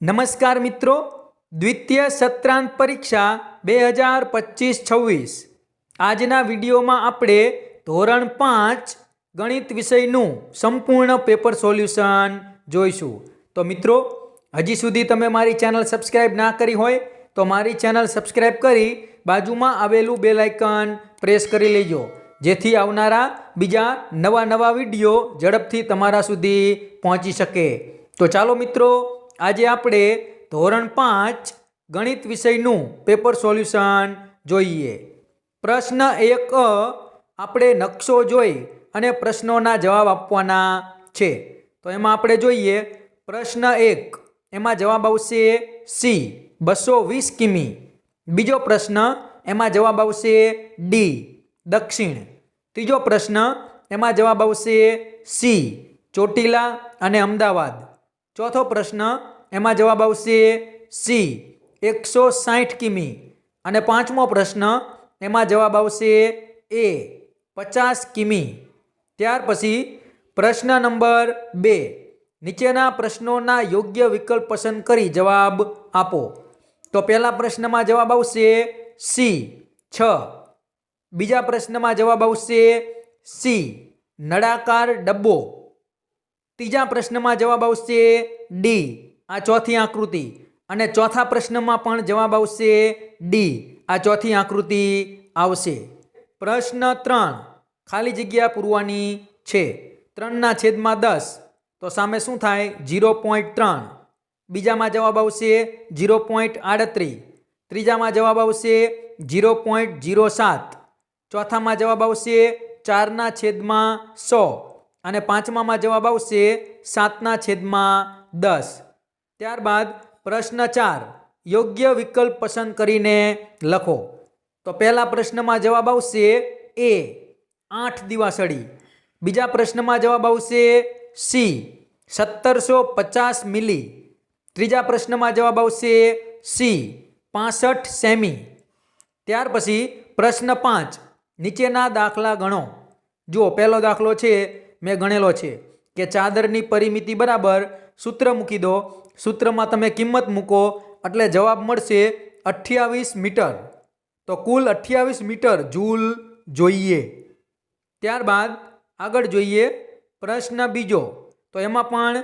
નમસ્કાર મિત્રો, દ્વિતીય સત્રાંત પરીક્ષા 2025-26 આજના વિડીયોમાં આપણે ધોરણ 5 ગણિત વિષયનું સંપૂર્ણ પેપર સોલ્યુશન જોઈશું. તો મિત્રો, હજી સુધી તમે મારી ચેનલ સબસ્ક્રાઇબ ના કરી હોય તો મારી ચેનલ સબસ્ક્રાઇબ કરી બાજુમાં આવેલું બેલ આઇકન પ્રેસ કરી લેજો, જેથી આવનારા બીજા નવા વિડીયો ઝડપથી તમારા સુધી પહોંચી શકે. તો ચાલો મિત્રો, આજે આપણે ધોરણ 5 ગણિત વિષયનું પેપર સોલ્યુશન જોઈએ. પ્રશ્ન 1 આપણે નકશો જોઈ અને પ્રશ્નોના જવાબ આપવાના છે. તો એમાં આપણે જોઈએ પ્રશ્ન 1, એમાં જવાબ આવશે સી 220 કિમી. બીજો પ્રશ્ન, એમાં જવાબ આવશે ડી દક્ષિણ. ત્રીજો પ્રશ્ન, એમાં જવાબ આવશે સી ચોટીલા અને અમદાવાદ. ચોથો પ્રશ્ન, એમાં જવાબ આવશે સી 160 કિમી. અને પાંચમો પ્રશ્ન, એમાં જવાબ આવશે એ 50 કિમી. ત્યાર પછી પ્રશ્ન નંબર 2, નીચેના પ્રશ્નોના યોગ્ય વિકલ્પ પસંદ કરી જવાબ આપો. તો પહેલા પ્રશ્નમાં જવાબ આવશે સી 6. બીજા પ્રશ્નમાં જવાબ આવશે સી નળાકાર ડબ્બો. ત્રીજા પ્રશ્નમાં જવાબ આવશે ડી આ ચોથી આકૃતિ. અને ચોથા પ્રશ્નમાં પણ જવાબ આવશે ડી આ ચોથી આકૃતિ આવશે. પ્રશ્ન 3, ખાલી જગ્યા પૂરવાની છે. 3/10 તો સામે શું થાય? 0.3. બીજામાં જવાબ આવશે 0.38. ત્રીજામાં જવાબ આવશે 0.07. ચોથામાં જવાબ આવશે 4/100. અને પાંચમામાં જવાબ આવશે 7/10. ત્યારબાદ પ્રશ્ન 4, યોગ્ય વિકલ્પ પસંદ કરીને લખો. તો પહેલા પ્રશ્નમાં જવાબ આવશે એ 8 દિવાસળી. બીજા પ્રશ્નમાં જવાબ આવશે સી 1750 મિલી. ત્રીજા પ્રશ્નમાં જવાબ આવશે સી 65 સેમી. ત્યાર પછી પ્રશ્ન 5, નીચેના દાખલા ગણો. જુઓ, પહેલો દાખલો છે મેં ગણેલો છે કે ચાદરની પરિમિતિ બરાબર સૂત્ર મૂકી દો. સૂત્રમાં તમે કિંમત મૂકો એટલે જવાબ મળશે 28 મીટર. તો કુલ 28 મીટર જૂલ જોઈએ. ત્યારબાદ આગળ જોઈએ પ્રશ્ન બીજો. તો એમાં પણ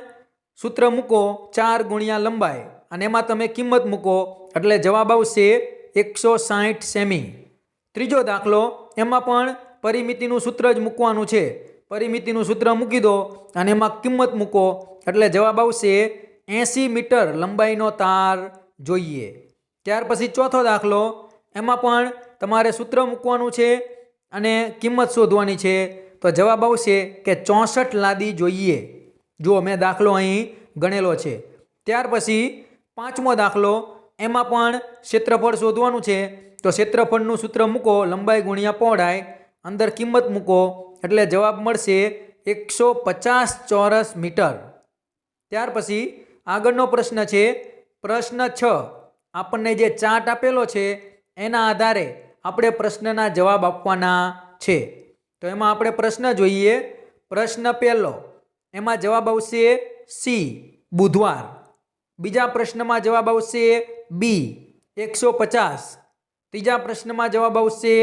સૂત્ર મૂકો 4 ગુણ્યા લંબાઈ અને એમાં તમે કિંમત મૂકો એટલે જવાબ આવશે 160 સેમી. ત્રીજો દાખલો, એમાં પણ પરિમિતિનું સૂત્ર જ મૂકવાનું છે. પરિમિતિનું સૂત્ર મૂકી દો અને એમાં કિંમત મૂકો એટલે જવાબ આવશે 80 મીટર લંબાઈનો તાર જોઈએ. ત્યાર પછી ચોથો દાખલો, એમાં પણ તમારે સૂત્ર મૂકવાનું છે અને કિંમત શોધવાની છે. તો જવાબ આવશે કે 64 લાદી જોઈએ. જુઓ, મેં દાખલો અહીં ગણેલો છે. ત્યાર પછી પાંચમો દાખલો, એમાં પણ ક્ષેત્રફળ શોધવાનું છે. તો ક્ષેત્રફળનું સૂત્ર મૂકો લંબાઈ ગુણ્યા પહોળાઈ, અંદર કિંમત મૂકો એટલે જવાબ મળશે 150 ચોરસ મીટર. ત્યાર પછી આગળનો પ્રશ્ન છે પ્રશ્ન 6. આપણને જે ચાર્ટ આપેલો છે એના આધારે આપણે પ્રશ્નના જવાબ આપવાના છે. તો એમાં આપણે પ્રશ્ન જોઈએ. પ્રશ્ન પહેલો, એમાં જવાબ આવશે સી બુધવાર. બીજા પ્રશ્નમાં જવાબ આવશે બી 150. ત્રીજા પ્રશ્નમાં જવાબ આવશે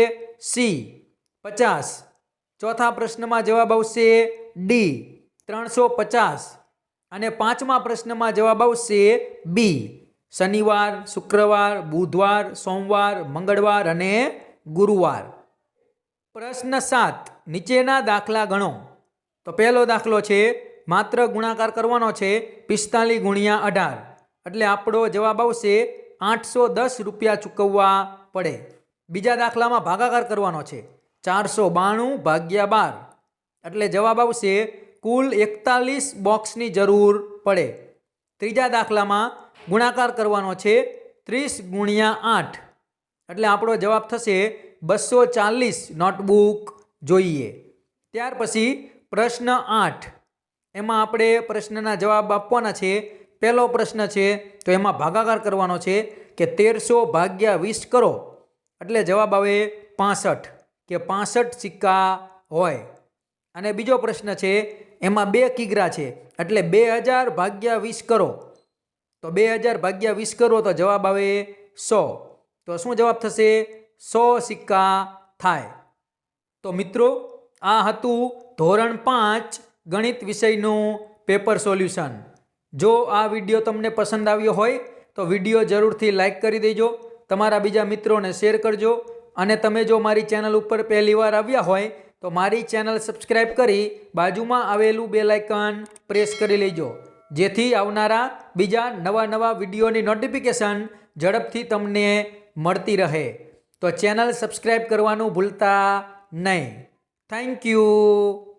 સી 50. ચોથા પ્રશ્નમાં જવાબ આવશે ડી 350. અને પાંચમા પ્રશ્નમાં જવાબ આવશે બી શનિવાર, શુક્રવાર, બુધવાર, સોમવાર, મંગળવાર અને ગુરુવાર. પ્રશ્ન 7, નીચેના દાખલા ગણો. તો પહેલો દાખલો છે માત્ર ગુણાકાર કરવાનો છે 45 ગુણ્યા 18. એટલે આપણો જવાબ આવશે 810 રૂપિયા ચૂકવવા પડે. બીજા દાખલામાં ભાગાકાર કરવાનો છે 492 ભાગ્યા 12. એટલે જવાબ આવશે કુલ 41 બોક્સની જરૂર પડે. ત્રીજા દાખલામાં ગુણાકાર કરવાનો છે 30 ગુણ્યા 8. એટલે આપણો જવાબ થશે 240 નોટબુક જોઈએ. ત્યાર પછી પ્રશ્ન 8, એમાં આપણે પ્રશ્નના જવાબ આપવાના છે. પહેલો પ્રશ્ન છે તો એમાં ભાગાકાર કરવાનો છે કે 1300 ભાગ્યા 20 કરો એટલે જવાબ આવે 65 કે 65 સિક્કા હોય. અને બીજો પ્રશ્ન છે એમાં 2 કિગ્રા છે એટલે 2000 ભાગ્યા 20 કરો તો 2000 ભાગ્યા 20 કરો તો જવાબ આવે 100. તો શું જવાબ થશે? 100 સિક્કા થાય. તો મિત્રો, આ હતું ધોરણ 5 ગણિત વિષયનું પેપર સોલ્યુશન. જો આ વિડીયો તમને પસંદ આવ્યો હોય તો વિડીયો જરૂરથી લાઈક કરી દેજો, તમારા બીજા મિત્રોને શેર કરજો, અને તમે જો મારી ચેનલ ઉપર પહેલી વાર આવ્યા હોય તો મારી ચેનલ સબસ્ક્રાઈબ કરી બાજુમાં આવેલું બેલ આઇકન પ્રેસ કરી લેજો, જેથી આવનારા બીજા નવા વિડીયોની નોટિફિકેશન ઝડપથી તમને મળતી રહે. તો ચેનલ સબસ્ક્રાઈબ કરવાનું ભૂલતા નહીં. Thank you.